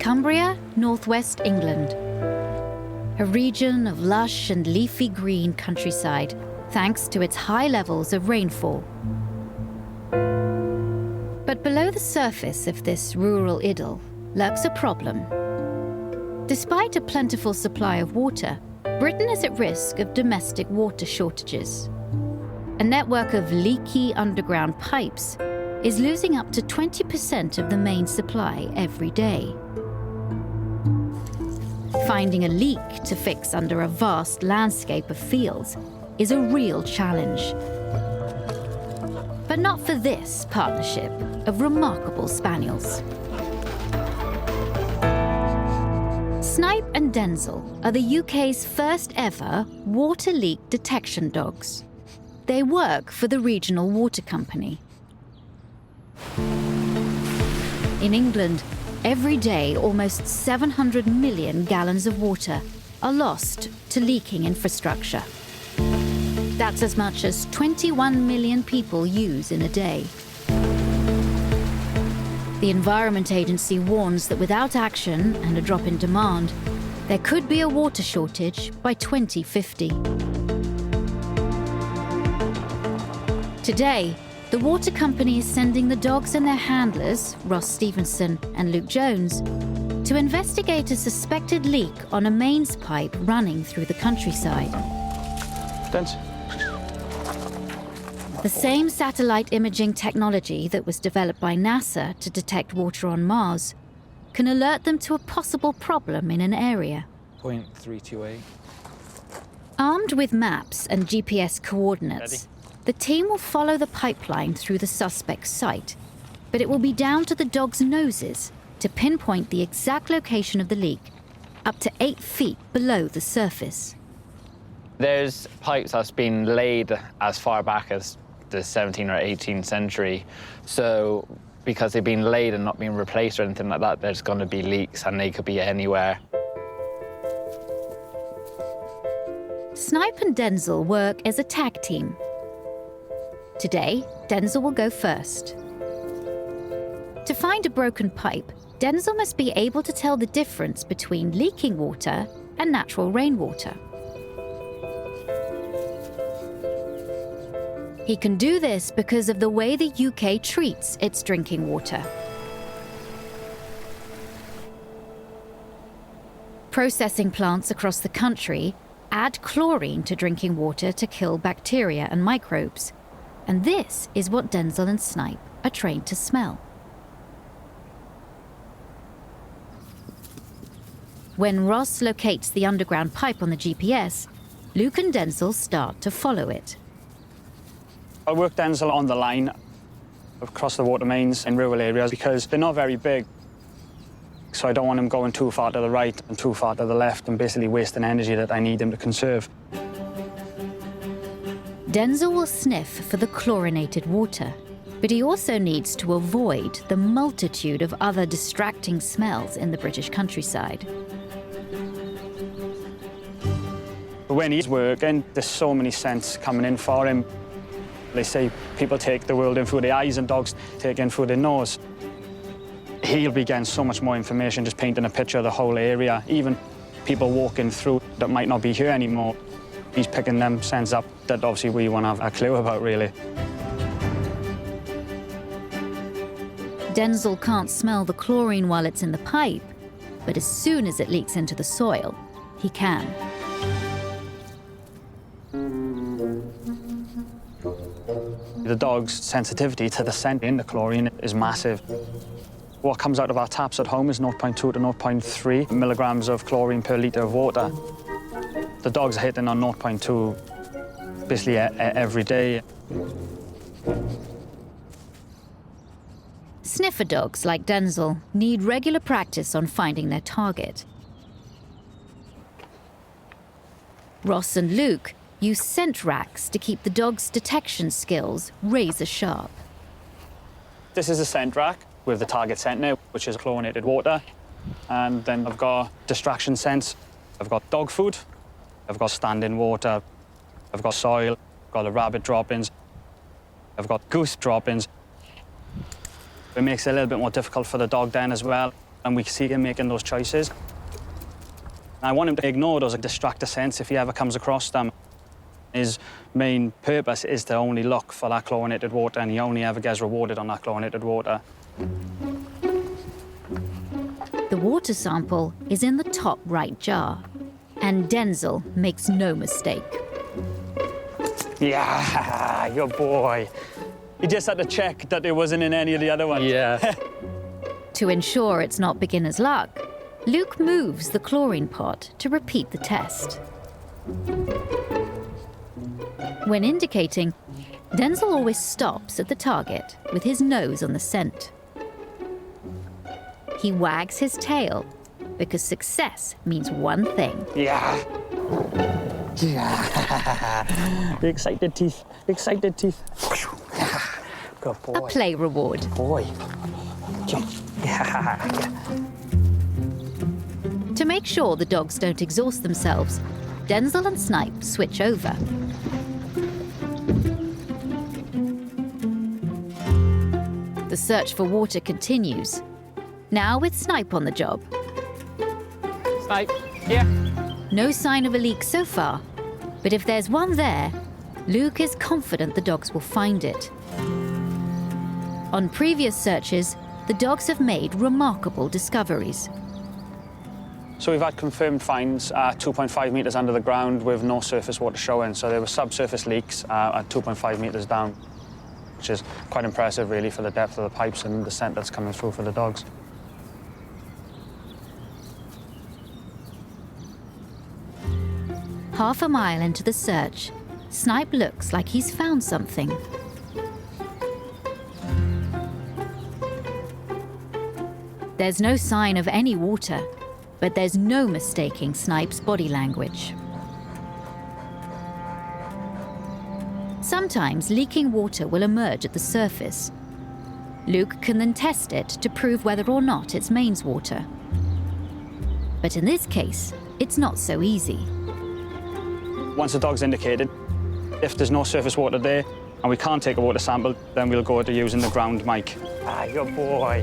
Cumbria, northwest England. A region of lush and leafy green countryside, thanks to its high levels of rainfall. But below the surface of this rural idyll lurks a problem. Despite a plentiful supply of water, Britain is at risk of domestic water shortages. A network of leaky underground pipes is losing up to 20% of the main supply every day. Finding a leak to fix under a vast landscape of fields is a real challenge. But not for this partnership of remarkable spaniels. Snipe and Denzel are the UK's first ever water leak detection dogs. They work for the regional water company. In England, every day almost 700 million gallons of water are lost to leaking infrastructure. That's as much as 21 million people use in a day. The Environment Agency warns that without action and a drop in demand, there could be a water shortage by 2050. Today, the water company is sending the dogs and their handlers, Ross Stevenson and Luke Jones, to investigate a suspected leak on a mains pipe running through the countryside. Dense. The same satellite imaging technology that was developed by NASA to detect water on Mars can alert them to a possible problem in an area. 0.328. Armed with maps and GPS coordinates, the team will follow the pipeline through the suspect's site, but it will be down to the dogs' noses to pinpoint the exact location of the leak, up to 8 feet below the surface. There's pipes that's been laid as far back as the 17th or 18th century. So because they've been laid and not been replaced or anything like that, there's going to be leaks and they could be anywhere. Snipe and Denzel work as a tag team. Today, Denzel will go first. To find a broken pipe, Denzel must be able to tell the difference between leaking water and natural rainwater. He can do this because of the way the UK treats its drinking water. Processing plants across the country add chlorine to drinking water to kill bacteria and microbes. And this is what Denzel and Snipe are trained to smell. When Ross locates the underground pipe on the GPS, Luke and Denzel start to follow it. I work Denzel on the line across the water mains in rural areas because they're not very big. So I don't want him going too far to the right and too far to the left and basically wasting energy that I need him to conserve. Denzel will sniff for the chlorinated water, but he also needs to avoid the multitude of other distracting smells in the British countryside. When he's working, there's so many scents coming in for him. They say people take the world in through their eyes and dogs take in through their nose. He'll be getting so much more information, just painting a picture of the whole area. Even people walking through that might not be here anymore. He's picking them scents up that obviously we won't have a clue about, really. Denzel can't smell the chlorine while it's in the pipe, but as soon as it leaks into the soil, he can. The dog's sensitivity to the scent in the chlorine is massive. What comes out of our taps at home is 0.2 to 0.3 milligrams of chlorine per litre of water. The dogs are hitting on 0.2 basically every day. Sniffer dogs like Denzel need regular practice on finding their target. Ross and Luke use scent racks to keep the dog's detection skills razor sharp. This is a scent rack with the target scent now, which is chlorinated water. And then I've got distraction scents. I've got dog food, I've got standing water, I've got soil, I've got the rabbit droppings, I've got goose droppings. It makes it a little bit more difficult for the dog then as well. and we see him making those choices. I want him to ignore those distractor scents if he ever comes across them. His main purpose is to only look for that chlorinated water, and he only ever gets rewarded on that chlorinated water. The water sample is in the top right jar, and Denzel makes no mistake. Yeah, good boy. He just had to check that it wasn't in any of the other ones. Yeah. To ensure it's not beginner's luck, Luke moves the chlorine pot to repeat the test. When indicating, Denzel always stops at the target with his nose on the scent. He wags his tail because success means one thing. Yeah. Yeah. The excited teeth. The excited teeth. Good boy. A play reward. Boy. Jump. Yeah. To make sure the dogs don't exhaust themselves, Denzel and Snipe switch over. The search for water continues, now with Snipe on the job. Snipe, yeah. No sign of a leak so far, but if there's one there, Luke is confident the dogs will find it. On previous searches, the dogs have made remarkable discoveries. So we've had confirmed finds at 2.5 metres under the ground with no surface water showing. So there were subsurface leaks at 2.5 metres down, which is quite impressive, really, for the depth of the pipes and the scent that's coming through for the dogs. Half a mile into the search, Snipe looks like he's found something. There's no sign of any water, but there's no mistaking Snipe's body language. Sometimes leaking water will emerge at the surface. Luke can then test it to prove whether or not it's mains water. But in this case, it's not so easy. Once the dog's indicated, if there's no surface water there and we can't take a water sample, then we'll go to using the ground mic. Ah, good boy.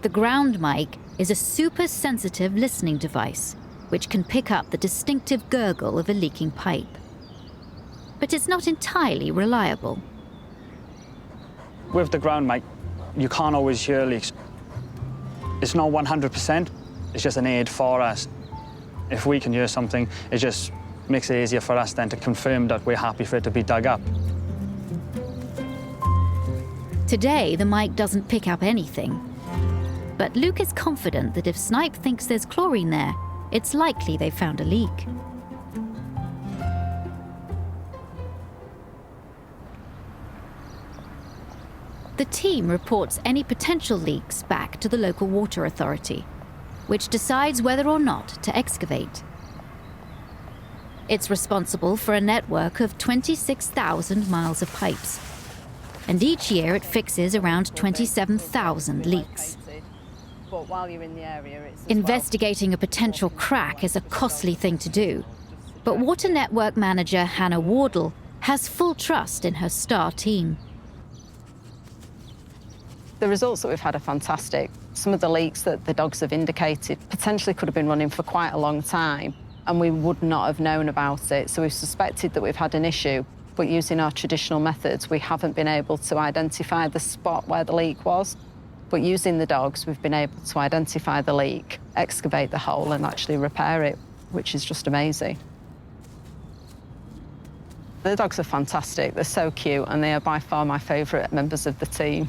The ground mic is a super sensitive listening device which can pick up the distinctive gurgle of a leaking pipe. But it's not entirely reliable. With the ground mic, you can't always hear leaks. It's not 100%, it's just an aid for us. If we can hear something, it just makes it easier for us then to confirm that we're happy for it to be dug up. Today, the mic doesn't pick up anything. But Luke is confident that if Snipe thinks there's chlorine there, it's likely they found a leak. The team reports any potential leaks back to the local water authority, which decides whether or not to excavate. It's responsible for a network of 26,000 miles of pipes, and each year it fixes around 27,000 leaks. But while you're in the area, it's Investigating a potential crack is a costly thing to do, but Water Network manager Hannah Wardle has full trust in her star team. The results that we've had are fantastic. Some of the leaks that the dogs have indicated potentially could have been running for quite a long time, and we would not have known about it. So we've suspected that we've had an issue, but using our traditional methods, we haven't been able to identify the spot where the leak was. But using the dogs, we've been able to identify the leak, excavate the hole and actually repair it, which is just amazing. The dogs are fantastic. They're so cute, and they are by far my favourite members of the team.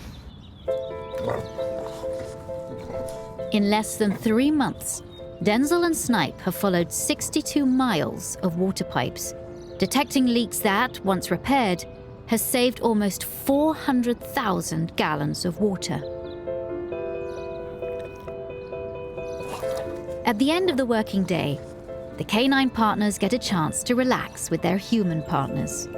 In less than 3 months, Denzel and Snipe have followed 62 miles of water pipes, detecting leaks that, once repaired, has saved almost 400,000 gallons of water. At the end of the working day, the canine partners get a chance to relax with their human partners.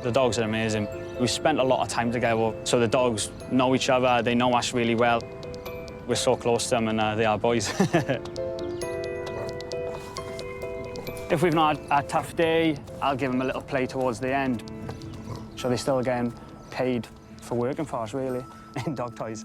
The dogs are amazing. We've spent a lot of time together, so the dogs know each other, they know us really well. We're so close to them, and they are boys. If we've not had a tough day, I'll give them a little play towards the end. So they're still getting paid for working for us, really, in dog toys.